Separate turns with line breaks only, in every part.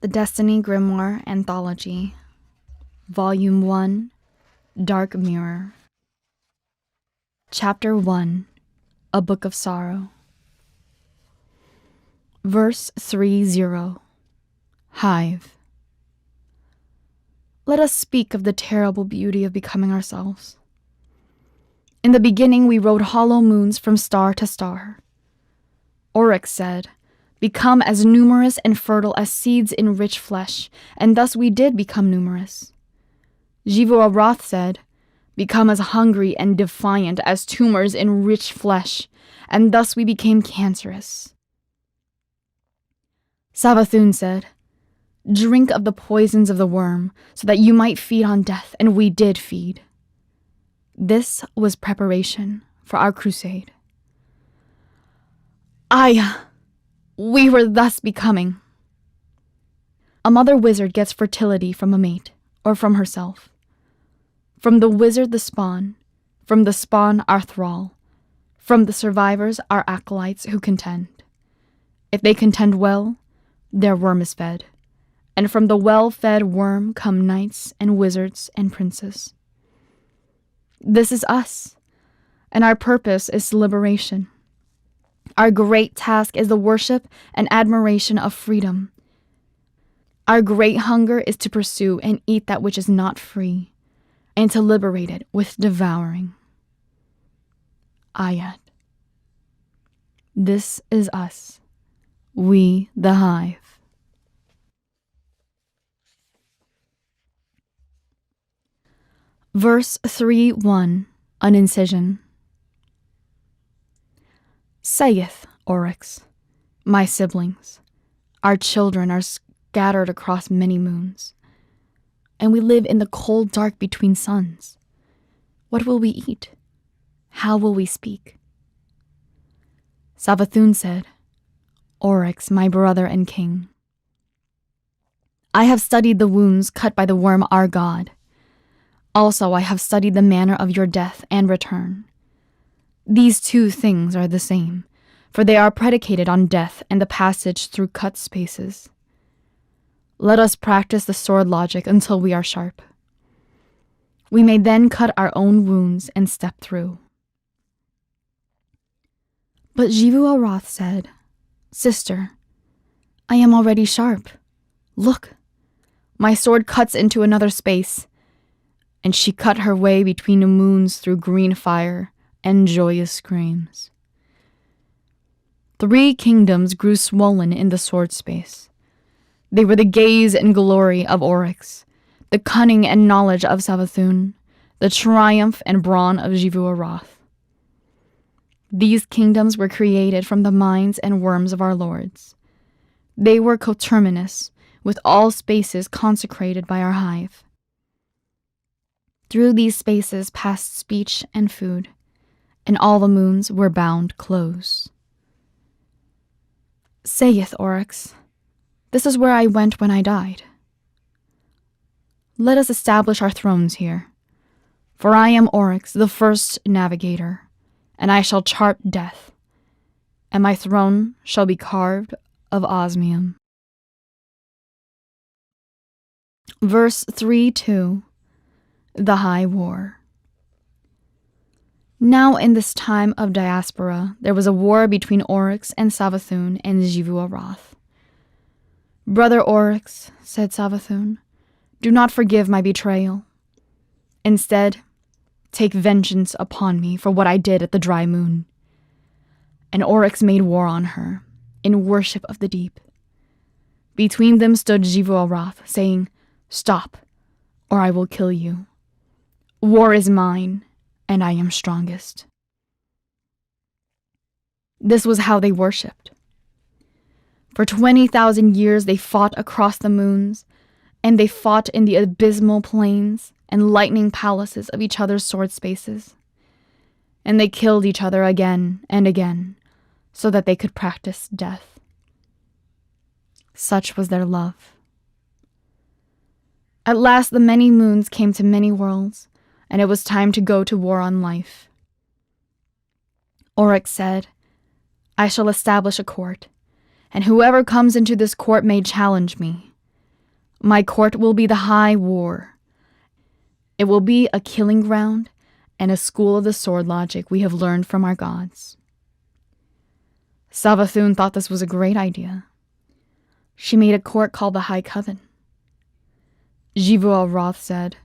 The Destiny Grimoire Anthology, Volume 1, Dark Mirror. Chapter 1, A Book of Sorrow. Verse 30, Hive. Let us speak of the terrible beauty of becoming ourselves. In the beginning we rode hollow moons from star to star. Oryx said, "Become as numerous and fertile as seeds in rich flesh," and thus we did become numerous. Grimoire said, "Become as hungry and defiant as tumors in rich flesh," and thus we became cancerous. Savathun said, "Drink of the poisons of the worm, so that you might feed on death," and we did feed. This was preparation for our crusade. We were thus becoming. A mother wizard gets fertility from a mate, or from herself. From the wizard the spawn, from the spawn our thrall, from the survivors our acolytes who contend. If they contend well, their worm is fed, and from the well-fed worm come knights and wizards and princes. This is us, and our purpose is liberation. Our great task is the worship and admiration of freedom. Our great hunger is to pursue and eat that which is not free, and to liberate it with devouring. Ayat. This is us, we the hive. Verse 3:1, an incision. Saith Oryx, "My siblings, our children are scattered across many moons, and we live in the cold dark between suns. What will we eat? How will we speak?" Savathun said, "Oryx, my brother and king, I have studied the wounds cut by the worm our god. Also I have studied the manner of your death and return. These two things are the same, for they are predicated on death and the passage through cut spaces. Let us practice the sword logic until we are sharp. We may then cut our own wounds and step through." But Grimoire said, "Sister, I am already sharp. Look, my sword cuts into another space." And she cut her way between the moons through green fire and joyous screams. 3 kingdoms grew swollen in the sword space. They were the gaze and glory of Oryx, the cunning and knowledge of Savathun, the triumph and brawn of Grimoire. These kingdoms were created from the minds and worms of our lords. They were coterminous with all spaces consecrated by our hive. Through these spaces passed speech and food, and all the moons were bound close. Saith Oryx, "This is where I went when I died. Let us establish our thrones here, for I am Oryx, the first navigator, and I shall chart death, and my throne shall be carved of osmium." Verse 3:2, the High War. Now in this time of diaspora, there was a war between Oryx and Savathun and Grimoire. "Brother Oryx," said Savathun, "do not forgive my betrayal. Instead, take vengeance upon me for what I did at the dry moon." And Oryx made war on her, in worship of the deep. Between them stood Grimoire, saying, "Stop, or I will kill you. War is mine, and I am strongest." This was how they worshipped. For 20,000 years they fought across the moons, and they fought in the abysmal plains and lightning palaces of each other's sword spaces. And they killed each other again and again, so that they could practice death. Such was their love. At last the many moons came to many worlds, and it was time to go to war on life. Oryx said, "I shall establish a court, and whoever comes into this court may challenge me. My court will be the high war. It will be a killing ground and a school of the sword logic we have learned from our gods. Savathun thought this was a great idea. She made a court called the High Coven. Grimoire Roth said,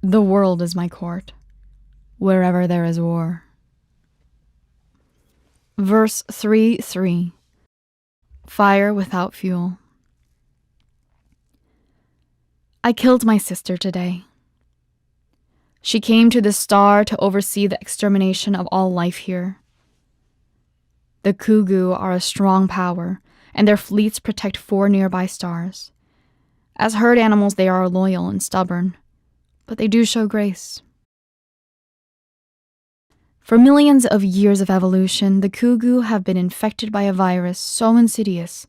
"The world is my court, wherever there is war." Verse 3:3. Fire without fuel. I killed my sister today. She came to this star to oversee the extermination of all life here. The Kugu are a strong power, and their fleets protect 4 nearby stars. As herd animals, they are loyal and stubborn, but they do show grace. For millions of years of evolution, the Kugu have been infected by a virus so insidious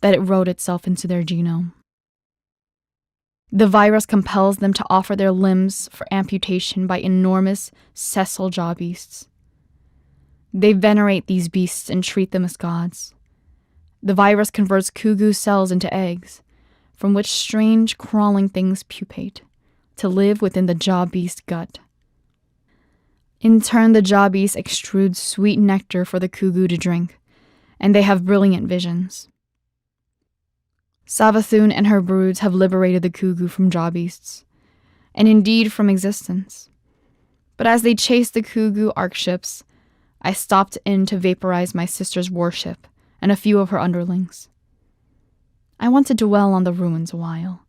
that it wrote itself into their genome. The virus compels them to offer their limbs for amputation by enormous sessile jaw beasts. They venerate these beasts and treat them as gods. The virus converts Kugu cells into eggs, from which strange crawling things pupate, to live within the jaw beast gut. In turn, the jaw beast extrudes sweet nectar for the Kugu to drink, and they have brilliant visions. Savathun and her broods have liberated the Kugu from jaw beasts, and indeed from existence. But as they chased the Kugu arc ships, I stopped in to vaporize my sister's warship and a few of her underlings. I want to dwell on the ruins a while,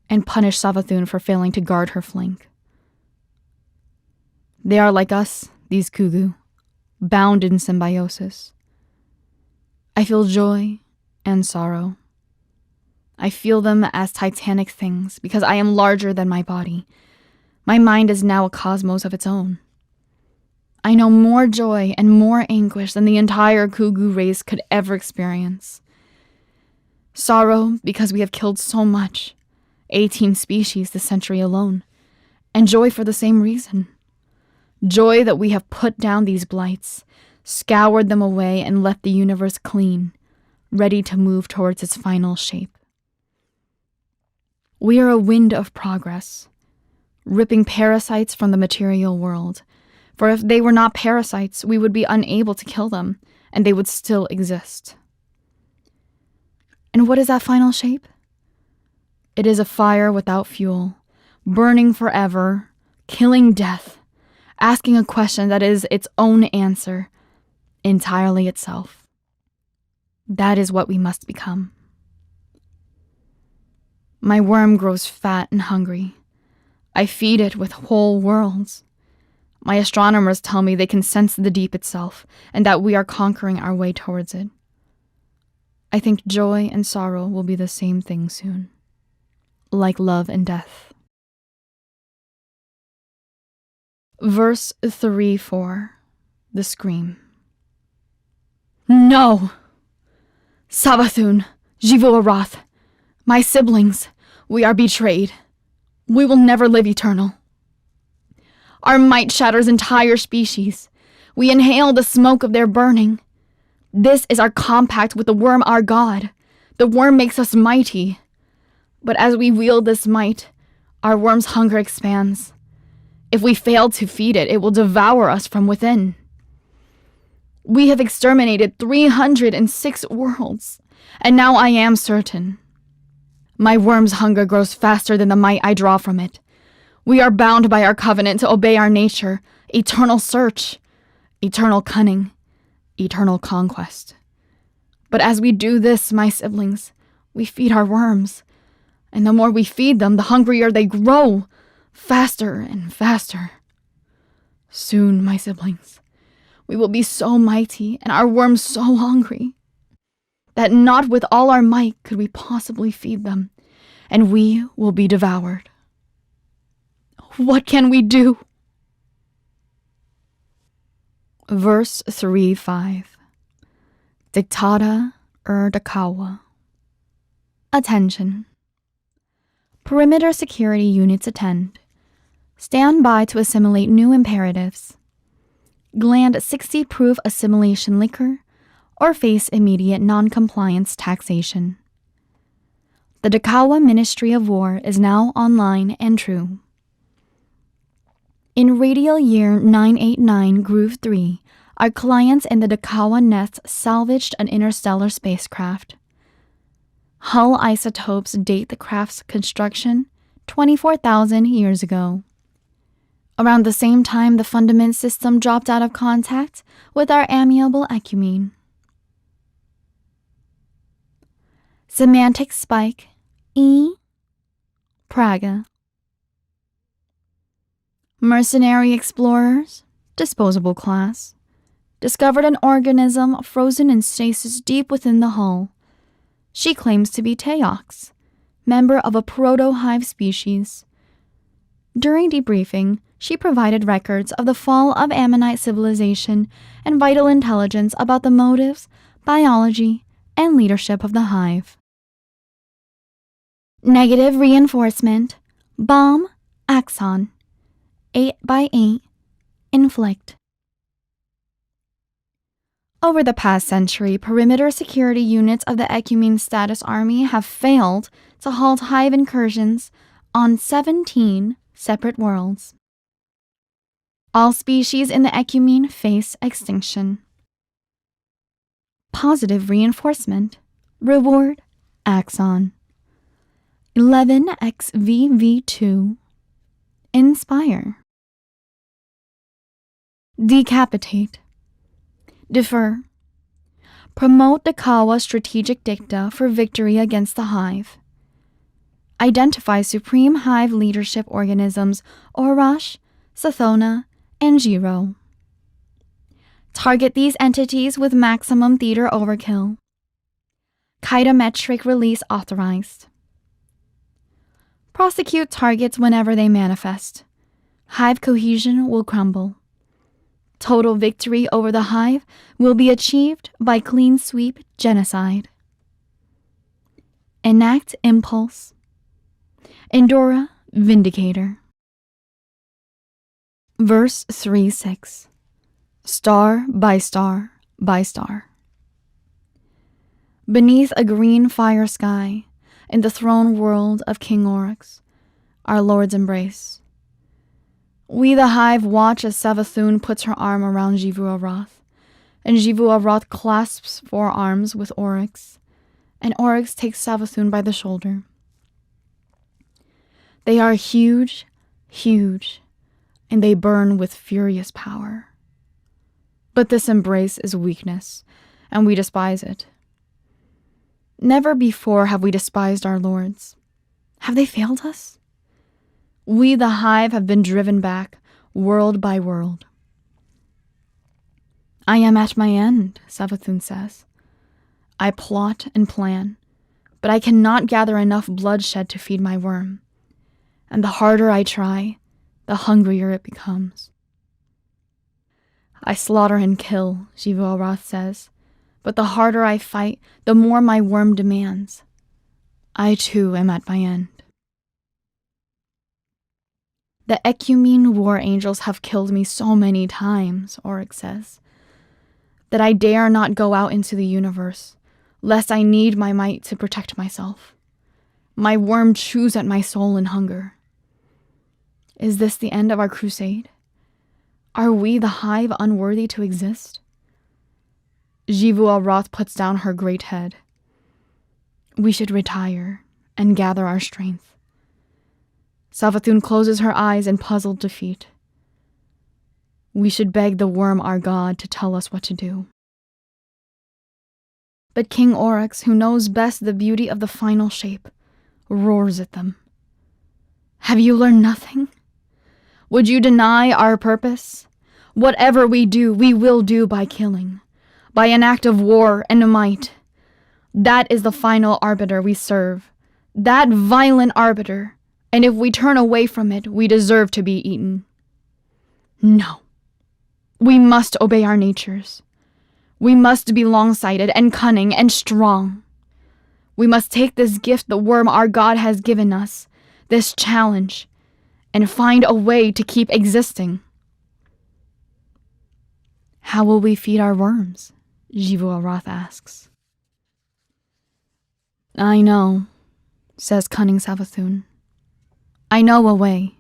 and punish Savathun for failing to guard her flank. They are like us, these Kugu, bound in symbiosis. I feel joy and sorrow. I feel them as titanic things because I am larger than my body. My mind is now a cosmos of its own. I know more joy and more anguish than the entire Kugu race could ever experience. Sorrow because we have killed so much, 18 species this century alone, and joy for the same reason. Joy that we have put down these blights, scoured them away, and left the universe clean, ready to move towards its final shape. We are a wind of progress, ripping parasites from the material world, for if they were not parasites, we would be unable to kill them, and they would still exist. And what is that final shape? It is a fire without fuel, burning forever, killing death, asking a question that is its own answer, entirely itself. That is what we must become. My worm grows fat and hungry. I feed it with whole worlds. My astronomers tell me they can sense the deep itself, and that we are conquering our way towards it. I think joy and sorrow will be the same thing soon, like love and death. Verse 3-4, the scream. No! Savathun, Grimoire, my siblings, we are betrayed. We will never live eternal. Our might shatters entire species. We inhale the smoke of their burning. This is our compact with the worm, our god. The worm makes us mighty. But as we wield this might, our worm's hunger expands. If we fail to feed it, it will devour us from within. We have exterminated 306 worlds, and now I am certain. My worm's hunger grows faster than the might I draw from it. We are bound by our covenant to obey our nature, eternal search, eternal cunning, eternal conquest. But as we do this, my siblings, we feed our worms, and the more we feed them, the hungrier they grow, faster and faster. Soon, my siblings, we will be so mighty and our worms so hungry that not with all our might could we possibly feed them, and we will be devoured. What can we do? Verse 3-5. Dictata Dakawa. Attention. Perimeter security units attend. Stand by to assimilate new imperatives. Gland 60-proof assimilation liquor or face immediate non-compliance taxation. The Dakawa Ministry of War is now online and true. In radial year 989 Groove 3, our clients in the Dakawa nest salvaged an interstellar spacecraft. Hull isotopes date the craft's construction 24,000 years ago. Around the same time, the fundament system dropped out of contact with our amiable ecumene. Semantic spike E. Praga. Mercenary explorers, disposable class, discovered an organism frozen in stasis deep within the hull. She claims to be Teox, member of a proto-hive species. During debriefing, she provided records of the fall of Ammonite civilization and vital intelligence about the motives, biology, and leadership of the hive. Negative reinforcement, bomb, axon, 8x8, inflict. Over the past century, perimeter security units of the Ecumene Status Army have failed to halt hive incursions on 17 separate worlds. All species in the Ecumene face extinction. Positive reinforcement, reward, axon. 11xVV2, inspire. Decapitate. Defer. Promote Dakawa strategic dicta for victory against the hive. Identify supreme hive leadership organisms Orash, Sathona, and Jiro. Target these entities with maximum theater overkill. Kytometric release authorized. Prosecute targets whenever they manifest. Hive cohesion will crumble. Total victory over the hive will be achieved by clean sweep genocide. Enact impulse. Endora vindicator. Verse 3-6. Star by star by star. Beneath a green fire sky, in the throne world of King Oryx, our Lord's embrace. We the hive watch as Savathun puts her arm around Jivua Roth, and Jivua Roth clasps forearms with Oryx, and Oryx takes Savathun by the shoulder. They are huge, huge, and they burn with furious power. But this embrace is weakness, and we despise it. Never before have we despised our lords. Have they failed us? We, the hive, have been driven back, world by world. I am at my end, Savathun says. I plot and plan, but I cannot gather enough bloodshed to feed my worm. And the harder I try, the hungrier it becomes. I slaughter and kill, Jivua Roth says, but the harder I fight, the more my worm demands. I too am at my end. The Ecumene war angels have killed me so many times, Oryx says, that I dare not go out into the universe, lest I need my might to protect myself. My worm chews at my soul in hunger. Is this the end of our crusade? Are we, the hive, unworthy to exist? Jivua Roth puts down her great head. We should retire and gather our strength. Savathun closes her eyes in puzzled defeat. We should beg the worm our god to tell us what to do. But King Oryx, who knows best the beauty of the final shape, roars at them. Have you learned nothing? Would you deny our purpose? Whatever we do, we will do by killing, by an act of war and might. That is the final arbiter we serve, that violent arbiter, and if we turn away from it, we deserve to be eaten. No. We must obey our natures. We must be long-sighted and cunning and strong. We must take this gift the worm our god has given us, this challenge, and find a way to keep existing. How will we feed our worms? Jivua Roth asks. I know, says cunning Savathun. I know a way,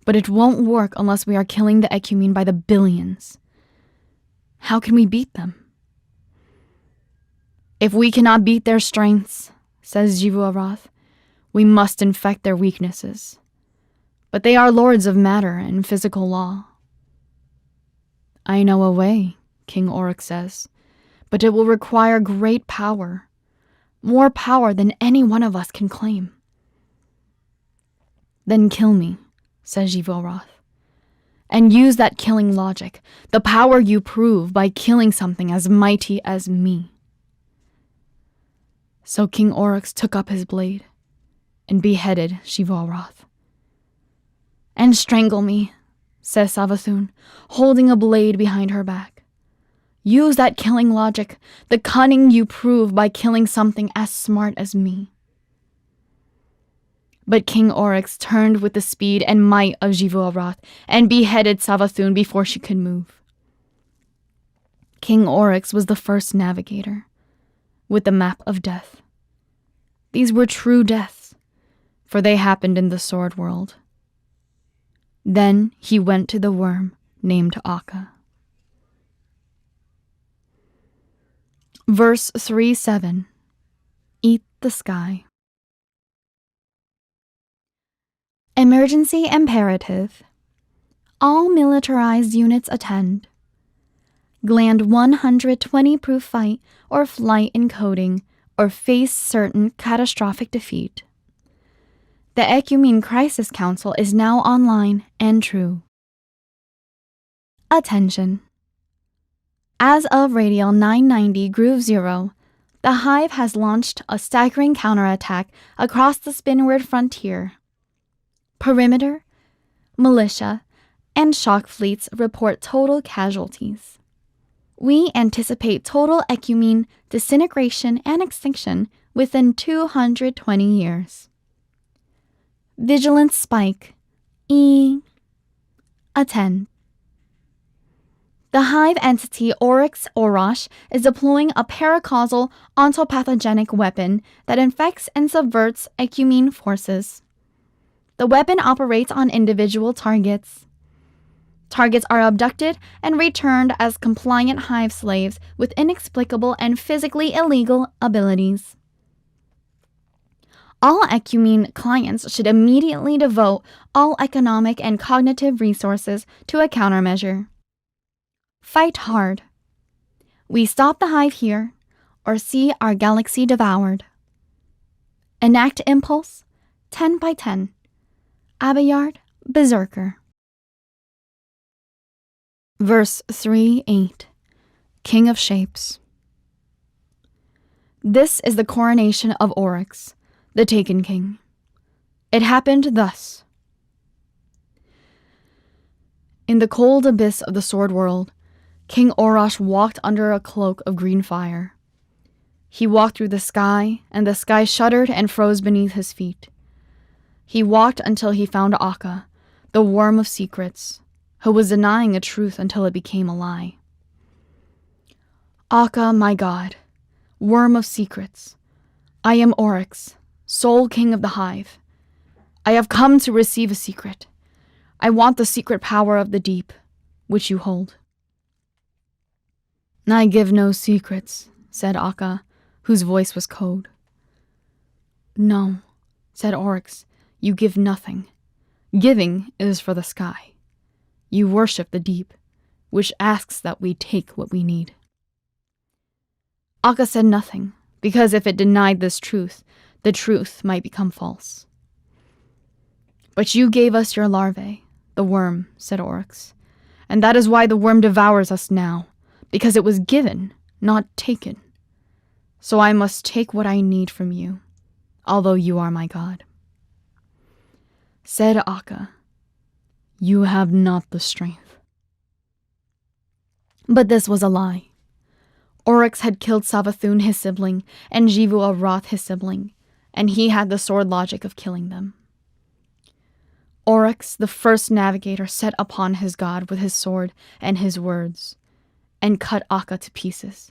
but it won't work unless we are killing the Ecumene by the billions. How can we beat them? If we cannot beat their strengths, says Xivu Arath, we must infect their weaknesses. But they are lords of matter and physical law. I know a way, King Oryx says, but it will require great power, more power than any one of us can claim. Then kill me, says Xivu Arath, and use that killing logic, the power you prove by killing something as mighty as me. So King Oryx took up his blade and beheaded Xivu Arath. And strangle me, says Savathun, holding a blade behind her back. Use that killing logic, the cunning you prove by killing something as smart as me. But King Oryx turned with the speed and might of Xivu Arath and beheaded Savathun before she could move. King Oryx was the first navigator, with the map of death. These were true deaths, for they happened in the sword world. Then he went to the worm named Akka. Verse 3:7. Eat the sky. Emergency imperative. All militarized units attend. Gland 120 proof fight or flight encoding or face certain catastrophic defeat. The Ecumene Crisis Council is now online and true. Attention. As of Radial 990 Groove 0, the Hive has launched a staggering counterattack across the Spinward frontier. Perimeter, militia, and shock fleets report total casualties. We anticipate total Ecumene disintegration and extinction within 220 years. Vigilance spike. Attend. The Hive entity Oryx Orosh is deploying a paracausal ontopathogenic weapon that infects and subverts Ecumene forces. The weapon operates on individual targets. Targets are abducted and returned as compliant Hive slaves with inexplicable and physically illegal abilities. All Ecumene clients should immediately devote all economic and cognitive resources to a countermeasure. Fight hard. We stop the Hive here, or see our galaxy devoured. Enact impulse, 10 by 10. Abeyard, Berserker. Verse 3:8. King of Shapes. This is the coronation of Oryx, the Taken King. It happened thus. In the cold abyss of the sword world, King Orosh walked under a cloak of green fire. He walked through the sky, and the sky shuddered and froze beneath his feet. He walked until he found Akka, the worm of secrets, who was denying a truth until it became a lie. Akka, my god, worm of secrets, I am Oryx, sole king of the Hive. I have come to receive a secret. I want the secret power of the deep, which you hold. I give no secrets, said Akka, whose voice was code. No, said Oryx, you give nothing. Giving is for the sky. You worship the deep, which asks that we take what we need. Akka said nothing, because if it denied this truth, the truth might become false. But you gave us your larvae, the worm, said Oryx, and that is why the worm devours us now, because it was given, not taken. So I must take what I need from you, although you are my god. Said Akka, you have not the strength. But this was a lie. Oryx had killed Savathun, his sibling, and Xivu Arath, his sibling, and he had the sword logic of killing them. Oryx, the first navigator, set upon his god with his sword and his words, and cut Akka to pieces,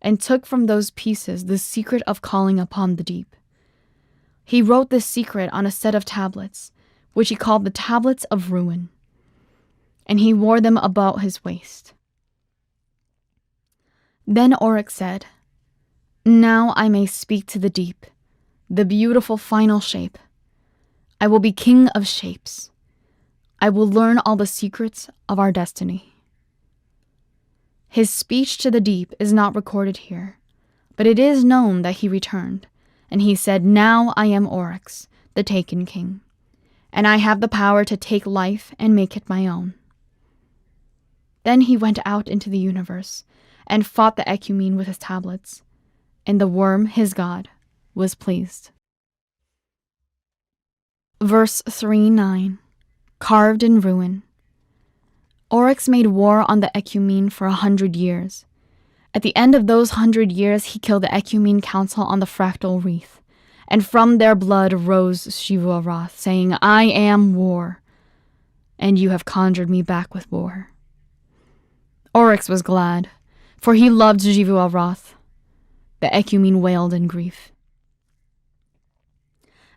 and took from those pieces the secret of calling upon the deep. He wrote this secret on a set of tablets, which he called the Tablets of Ruin, and he wore them about his waist. Then Oryx said, "Now I may speak to the deep, the beautiful final shape. I will be king of shapes. I will learn all the secrets of our destiny." His speech to the deep is not recorded here, but it is known that he returned, and he said, "Now I am Oryx, the Taken King, and I have the power to take life and make it my own." Then he went out into the universe and fought the Ecumene with his tablets, and the worm, his god, was pleased. Verse 3:9, carved in ruin. Oryx made war on the Ecumene for 100 years. At the end of those 100 years, he killed the Ecumene Council on the fractal wreath, and from their blood rose Xivu-Arath, saying, "I am war, and you have conjured me back with war." Oryx was glad, for he loved Xivu-Arath. The Ecumene wailed in grief.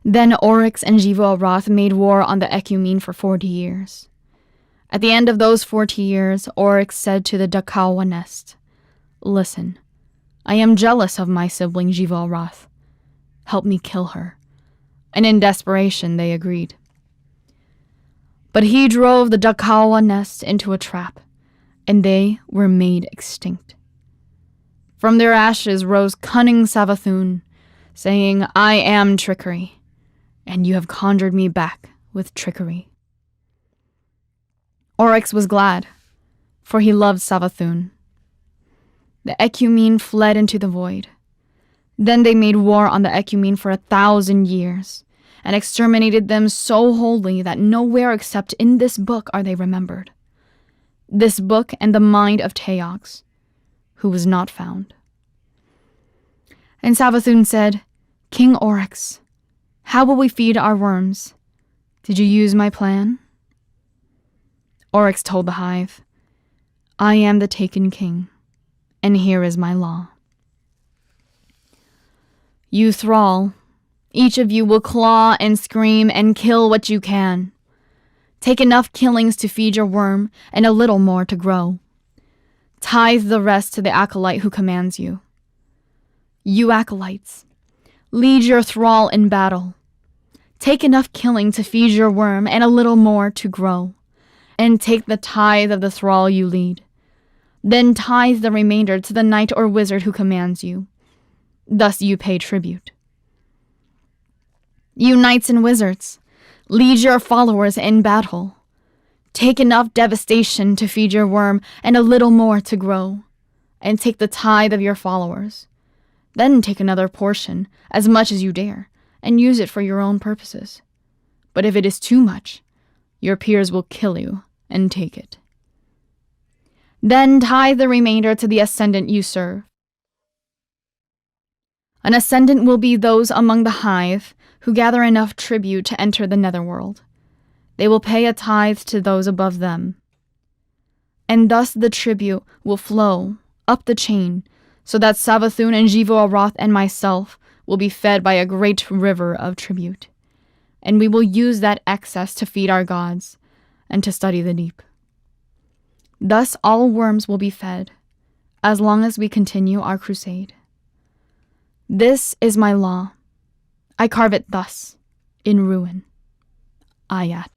Then Oryx and Xivu-Arath made war on the Ecumene for 40 years. At the end of those 40 years, Oryx said to the Dakawa nest, "Listen, I am jealous of my sibling Xivu-Arath. Help me kill her." And in desperation, they agreed. But he drove the Dakawa nest into a trap, and they were made extinct. From their ashes rose cunning Savathun, saying, "I am trickery, and you have conjured me back with trickery." Oryx was glad, for he loved Savathun. The Ecumene fled into the void. Then they made war on the Ecumene for 1,000 years, and exterminated them so wholly that nowhere except in this book are they remembered. This book and the mind of Teox, who was not found. And Savathun said, "King Oryx, how will we feed our worms? Did you use my plan?" Oryx told the hive, "I am the Taken King, and here is my law. You thrall, each of you will claw and scream and kill what you can. Take enough killings to feed your worm, and a little more to grow. Tithe the rest to the acolyte who commands you. You acolytes, lead your thrall in battle. Take enough killing to feed your worm, and a little more to grow. And take the tithe of the thrall you lead. Then tithe the remainder to the knight or wizard who commands you. Thus you pay tribute. You knights and wizards, lead your followers in battle. Take enough devastation to feed your worm, and a little more to grow. And take the tithe of your followers. Then take another portion, as much as you dare, and use it for your own purposes. But if it is too much, your peers will kill you and take it. Then tithe the remainder to the ascendant you serve. An ascendant will be those among the hive who gather enough tribute to enter the netherworld. They will pay a tithe to those above them. And thus the tribute will flow up the chain, so that Savathun and Xivu-Arath and myself will be fed by a great river of tribute. And we will use that excess to feed our gods and to study the deep. Thus all worms will be fed, as long as we continue our crusade. This is my law. I carve it thus, in ruin. Ayat.